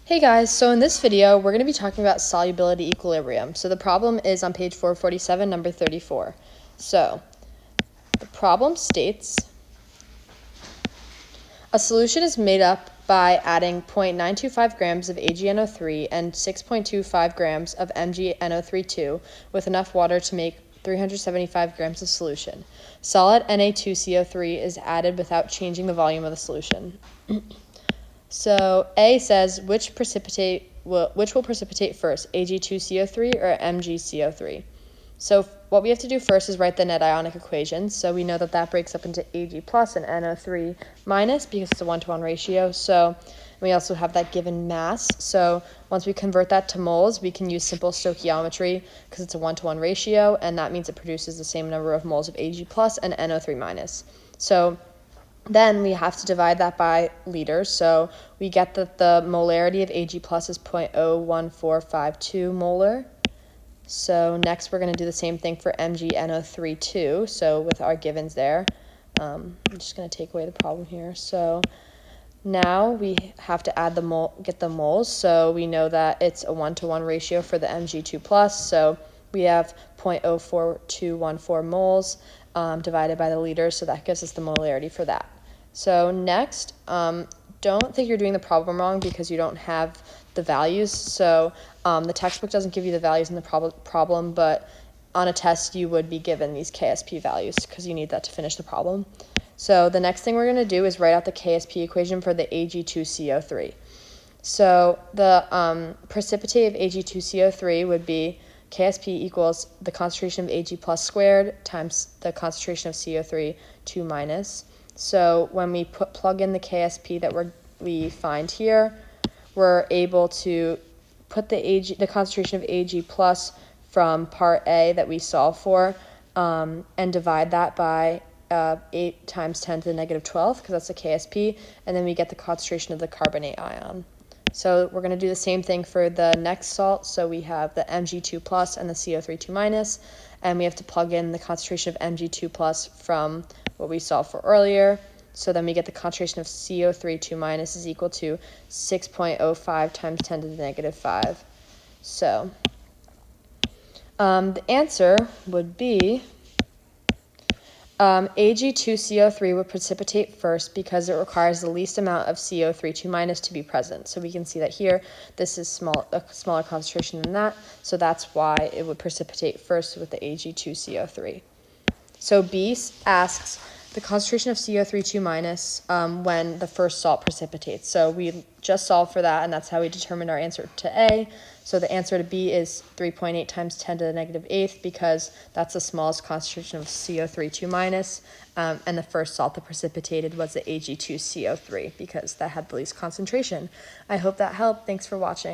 Hey guys, so in this video, we're going to be talking about solubility equilibrium. So the problem is on page 447, number 34. So the problem states, a solution is made up by adding 0.925 grams of AgNO3 and 6.25 grams of MgNO32 with enough water to make 375 grams of solution. Solid Na2CO3 is added without changing the volume of the solution. So A says which will precipitate first, Ag2CO3 or MgCO3. So what we have to do first is write the net ionic equation. So we know that that breaks up into Ag plus and NO3 minus because it's a 1-to-1 ratio. So we also have that given mass. So once we convert that to moles, we can use simple stoichiometry because it's a 1-to-1 ratio, and that means it produces the same number of moles of Ag plus and NO3 minus. So then we have to divide that by liters, so we get that the molarity of Ag plus is 0.01452 molar. So next we're going to do the same thing for MgNO3 too, so with our givens there. I'm just going to take away the problem here. So now we have to add get the moles, so we know that it's a 1-to-1 ratio for the Mg2 plus, so we have 0.04214 moles divided by the liters, so that gives us the molarity for that. So next, don't think you're doing the problem wrong because you don't have the values. So the textbook doesn't give you the values in the problem, but on a test you would be given these KSP values because you need that to finish the problem. So the next thing we're going to do is write out the KSP equation for the Ag2CO3. So the precipitate of Ag2CO3 would be KSP equals the concentration of Ag plus squared times the concentration of CO3 2 minus. So when we plug in the KSP that we find here, we're able to put the concentration of Ag plus from part A that we solve for and divide that by 8 times 10 to the negative 12 because that's the KSP, and then we get the concentration of the carbonate ion. So we're going to do the same thing for the next salt. So we have the Mg2 plus and the CO3 2 minus, and we have to plug in the concentration of Mg2 plus from what we solved for earlier. So then we get the concentration of CO3 2 minus is equal to 6.05 times 10 to the negative 5. So the answer would be Ag2CO3 would precipitate first because it requires the least amount of CO3 2 minus to be present. So we can see that here, this is a smaller concentration than that, so that's why it would precipitate first with the Ag2CO3. So B asks the concentration of CO3 2 minus when the first salt precipitates. So we just solved for that, and that's how we determined our answer to A. So the answer to B is 3.8 times 10 to the negative 8th because that's the smallest concentration of CO3 2 minus, and the first salt that precipitated was the Ag2CO3 because that had the least concentration. I hope that helped. Thanks for watching.